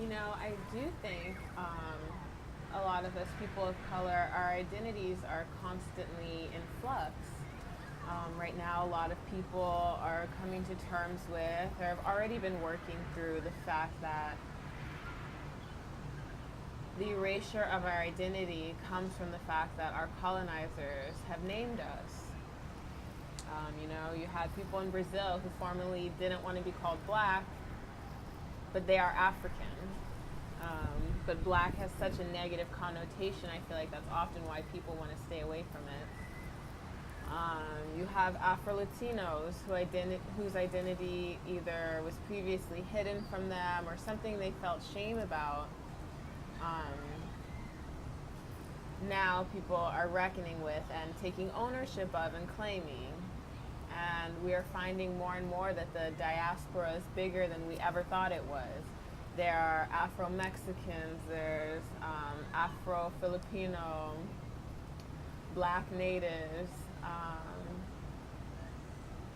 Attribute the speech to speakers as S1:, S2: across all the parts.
S1: You know, I do think a lot of us people of color, our identities are constantly in flux. Right now, a lot of people are coming to terms with, or have already been working through the fact that the erasure of our identity comes from the fact that our colonizers have named us. You know, you had people in Brazil who formerly didn't want to be called black, but they are African. But black has such a negative connotation, I feel like that's often why people want to stay away from it. You have AfroLatinos whose identity either was previously hidden from them or something they felt shame about. Now people are reckoning with and taking ownership of and claiming. And we are finding more and more that the diaspora is bigger than we ever thought it was. There are Afro-Mexicans, there's Afro-Filipino, Black natives,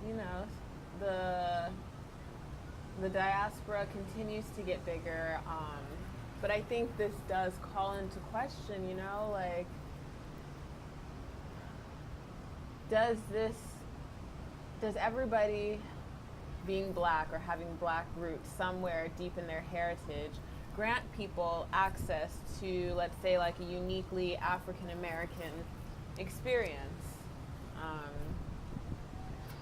S1: you know, the diaspora continues to get bigger, but I think this does call into question, you know, like, does everybody being black or having black roots somewhere deep in their heritage grant people access to, let's say, like a uniquely African American experience?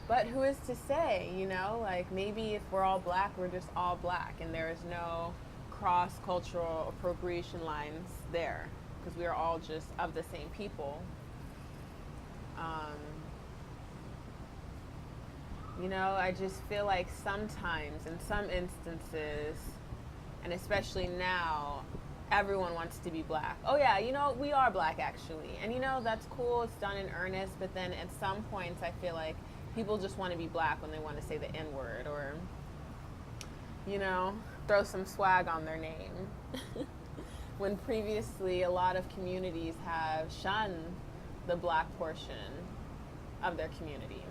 S1: But who is to say, you know, like maybe if we're all black, we're just all black and there is no cross-cultural appropriation lines there because we are all just of the same people. You know, I just feel like sometimes, in some instances, and especially now, everyone wants to be black. Oh yeah, you know, we are black actually. And you know, that's cool, it's done in earnest, but then at some points I feel like people just want to be black when they want to say the N-word or, you know, throw some swag on their name. When previously a lot of communities have shunned the black portion of their community.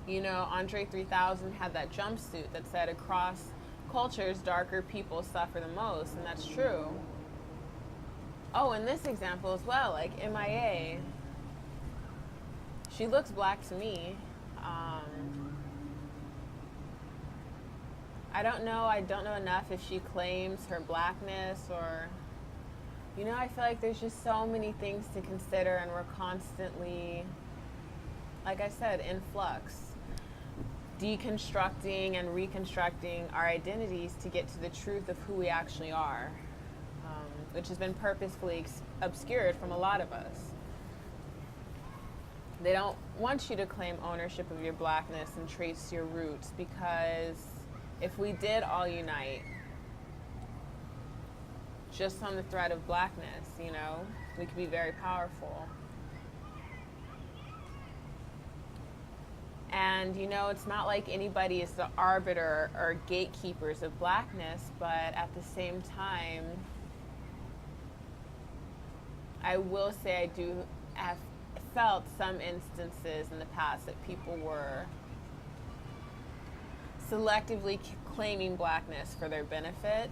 S1: You know, Andre 3000 had that jumpsuit that said across cultures, darker people suffer the most, and that's true. Oh, in this example as well, like MIA, she looks black to me. I don't know enough if she claims her blackness or, you know, I feel like there's just so many things to consider and we're constantly, like I said, in flux. Deconstructing and reconstructing our identities to get to the truth of who we actually are, which has been purposefully obscured from a lot of us. They don't want you to claim ownership of your blackness and trace your roots, because if we did all unite just on the thread of blackness, you know, we could be very powerful. And, you know, it's not like anybody is the arbiter or gatekeepers of blackness, but at the same time, I will say I have felt some instances in the past that people were selectively claiming blackness for their benefit.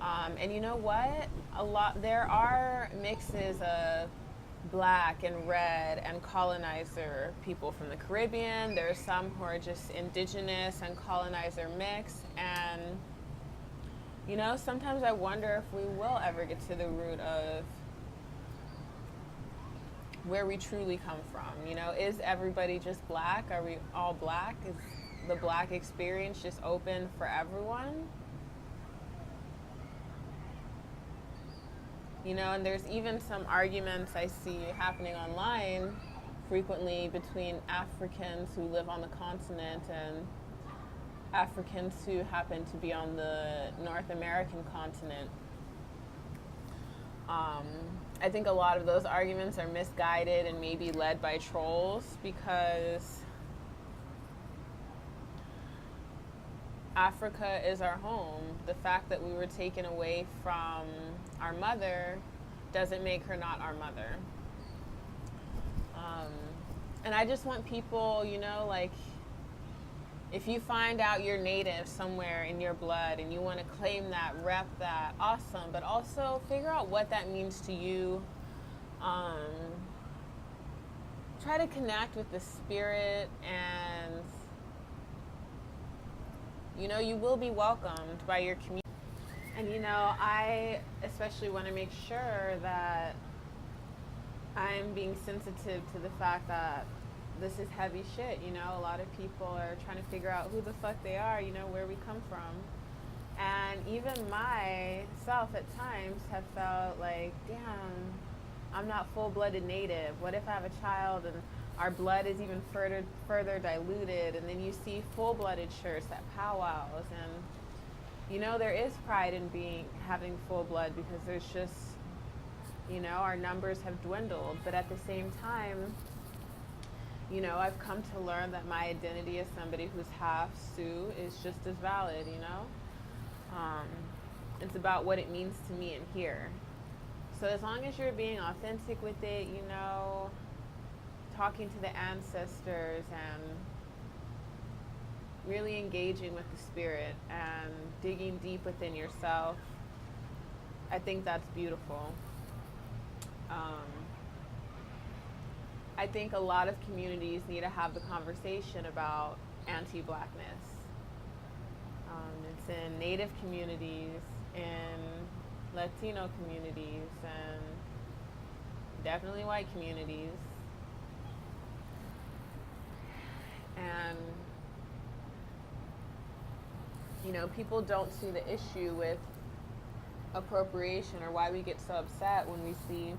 S1: And you know what? There are mixes of black and red and colonizer people from the Caribbean. There are some who are just indigenous and colonizer mix. And, you know, sometimes I wonder if we will ever get to the root of where we truly come from. You know, is everybody just black? Are we all black? Is the black experience just open for everyone? You know, and there's even some arguments I see happening online frequently between Africans who live on the continent and Africans who happen to be on the North American continent. I think a lot of those arguments are misguided and maybe led by trolls, because Africa is our home. The fact that we were taken away from our mother doesn't make her not our mother. And I just want people, you know, like, If you find out you're Native somewhere in your blood and you want to claim that, rep that, awesome. But also figure out what that means to you. Try to connect with the spirit, and you will be welcomed by your community. And I especially want to make sure that I'm being sensitive to the fact that this is heavy shit. A lot of people are trying to figure out who the fuck they are, where we come from. And even myself at times have felt like, damn, I'm not full-blooded Native. What if I have a child and our blood is even further diluted? And then you see full-blooded shirts at powwows, and there is pride in having full blood, because there's just our numbers have dwindled. But at the same time, I've come to learn that my identity as somebody who's half Sioux is just as valid. It's about what it means to me in here. So as long as you're being authentic with it, talking to the ancestors and really engaging with the spirit and digging deep within yourself, I think that's beautiful. I think a lot of communities need to have the conversation about anti-Blackness. It's in Native communities, in Latino communities, and definitely white communities. And people don't see the issue with appropriation, or why we get so upset when we see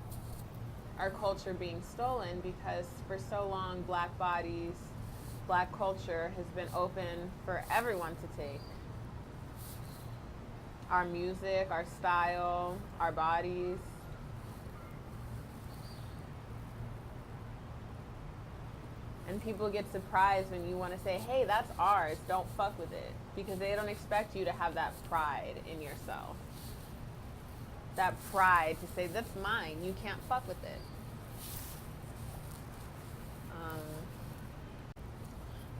S1: our culture being stolen, because for so long Black bodies, Black culture has been open for everyone to take. Our music, our style, our bodies. And people get surprised when you want to say, hey, that's ours, don't fuck with it. Because they don't expect you to have that pride in yourself. That pride to say, that's mine, you can't fuck with it.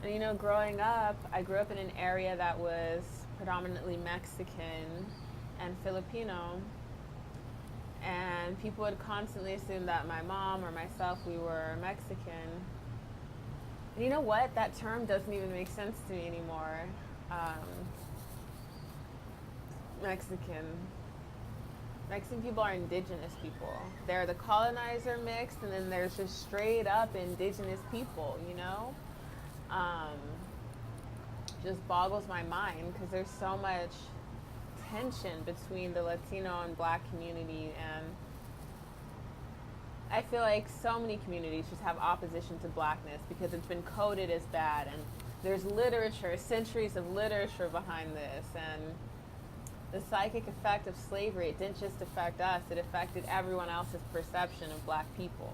S1: And growing up, I grew up in an area that was predominantly Mexican and Filipino. And people would constantly assume that my mom or myself, we were Mexican. And you know what? That term doesn't even make sense to me anymore. Mexican people are indigenous people. They're the colonizer mixed, and then there's just straight up indigenous people, Just boggles my mind, because there's so much tension between the Latino and Black community, and I feel like so many communities just have opposition to Blackness because it's been coded as bad, and there's literature, centuries of literature behind this, and the psychic effect of slavery, it didn't just affect us, it affected everyone else's perception of Black people.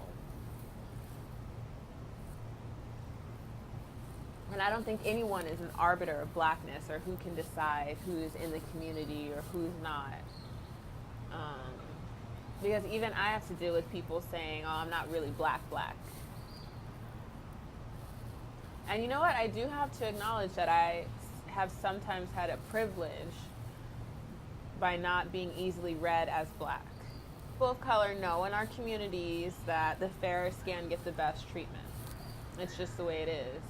S1: And I don't think anyone is an arbiter of Blackness, or who can decide who's in the community or who's not. Because even I have to deal with people saying, oh, I'm not really black. And you know what? I do have to acknowledge that I have sometimes had a privilege by not being easily read as Black. People of color know in our communities that the fairer skin get the best treatment. It's just the way it is.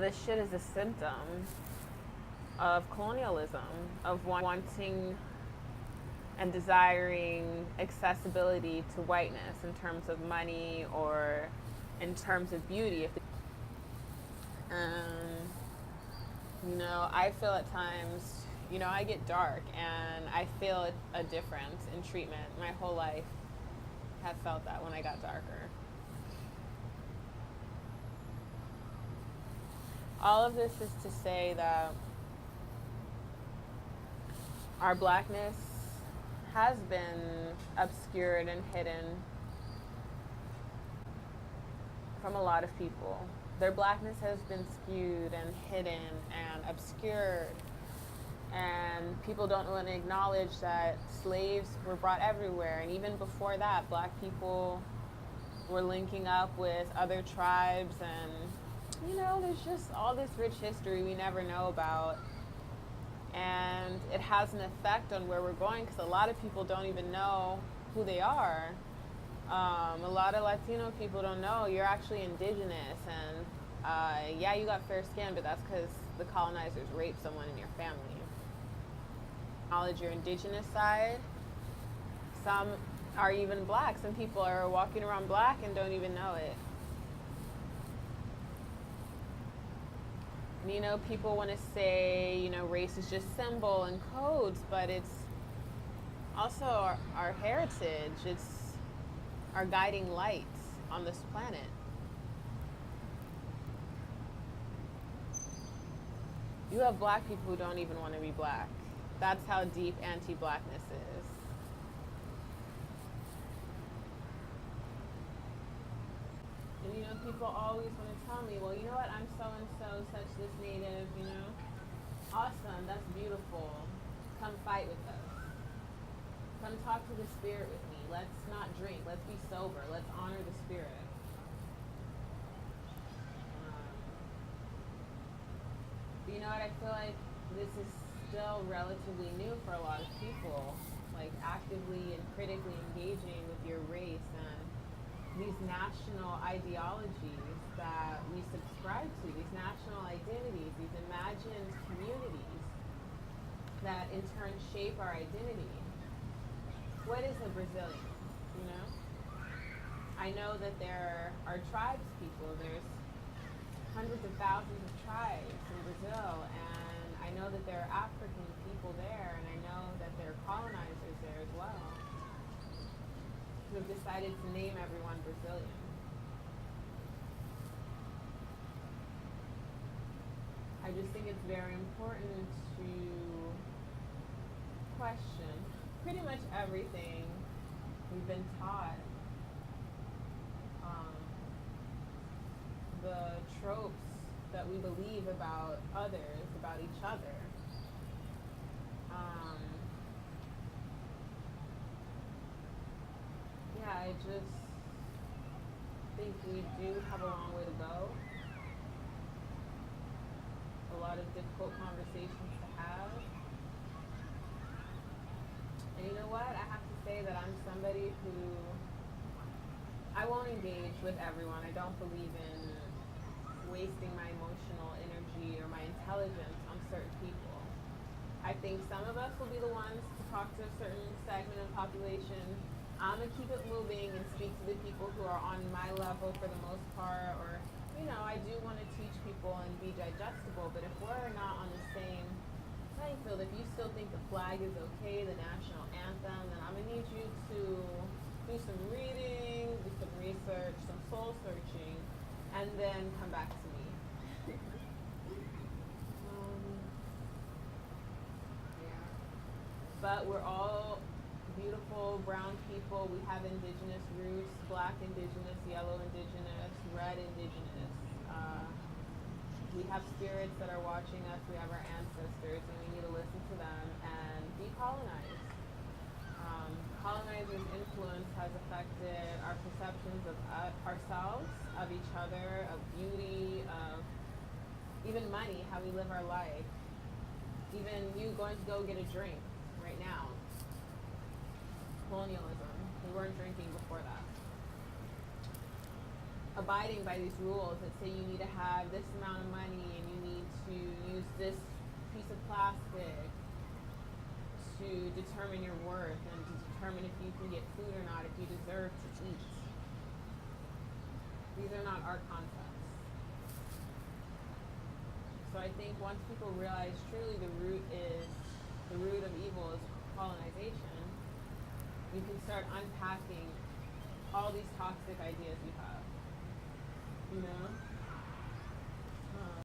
S1: This shit is a symptom of colonialism, of wanting and desiring accessibility to whiteness in terms of money or in terms of beauty. I feel at times, I get dark, and I feel a difference in treatment. My whole life have felt that when I got darker. All of this is to say that our Blackness has been obscured and hidden from a lot of people. Their Blackness has been skewed and hidden and obscured. And people don't want to acknowledge that slaves were brought everywhere. And even before that, Black people were linking up with other tribes and you know, there's just all this rich history we never know about. And it has an effect on where we're going because a lot of people don't even know who they are. A lot of Latino people don't know you're actually indigenous, and yeah, you got fair skin, but that's because the colonizers raped someone in your family. Acknowledge your indigenous side. Some are even black. Some people are walking around black and don't even know it. And, you know, people want to say, you know, race is just symbol and codes, but it's also our heritage. It's our guiding lights on this planet. You have black people who don't even want to be black. That's how deep anti-blackness is. And you know, people always want to tell me, well, you know what, I'm so-and-so, such this native, you know. Awesome, that's beautiful. Come fight with us. Come talk to the spirit with me. Let's not drink. Let's be sober. Let's honor the spirit. But you know what? I feel like this is still relatively new for a lot of people. Like actively and critically engaging with your race and these national ideologies that we subscribe to, these national identities, these imagined communities that in turn shape our identity. What is a Brazilian, you know? I know that there are tribes people. There's hundreds of thousands of tribes in Brazil, and I know that there are African people there, and I know that there are colonizers there as well, who have decided to name everyone Brazilian. I just think it's very important to question pretty much everything we've been taught. The tropes that we believe about others, about each other. Yeah, I just think we do have a long way to go. A lot of difficult conversations to have. And you know what? I have to say that I'm somebody who, I won't engage with everyone. I don't believe in wasting my emotional energy or my intelligence on certain people. I think some of us will be the ones to talk to a certain segment of the population. I'm going to keep it moving and speak to the people who are on my level for the most part, or, you know, I do want to teach people and be digestible, but if we're not on the same playing field, if you still think the flag is okay, the national anthem, then I'm going to need you to do some reading, do some research, some soul searching, and then come back to me. Yeah. But we're all beautiful brown people. We have indigenous roots, black indigenous, yellow indigenous, red indigenous. We have spirits that are watching us. We have our ancestors, and we need to listen to them and decolonize. Colonizers' influence has affected our perceptions of ourselves, of each other, of beauty, of even money, how we live our life. Even you going to go get a drink right now. Colonialism. We weren't drinking before that. Abiding by these rules that say you need to have this amount of money and you need to use this piece of plastic to determine your worth and to determine if you can get food or not, if you deserve to eat. These are not our concepts. So I think once people realize truly the root of evil is colonization, you can start unpacking all these toxic ideas you have. You know?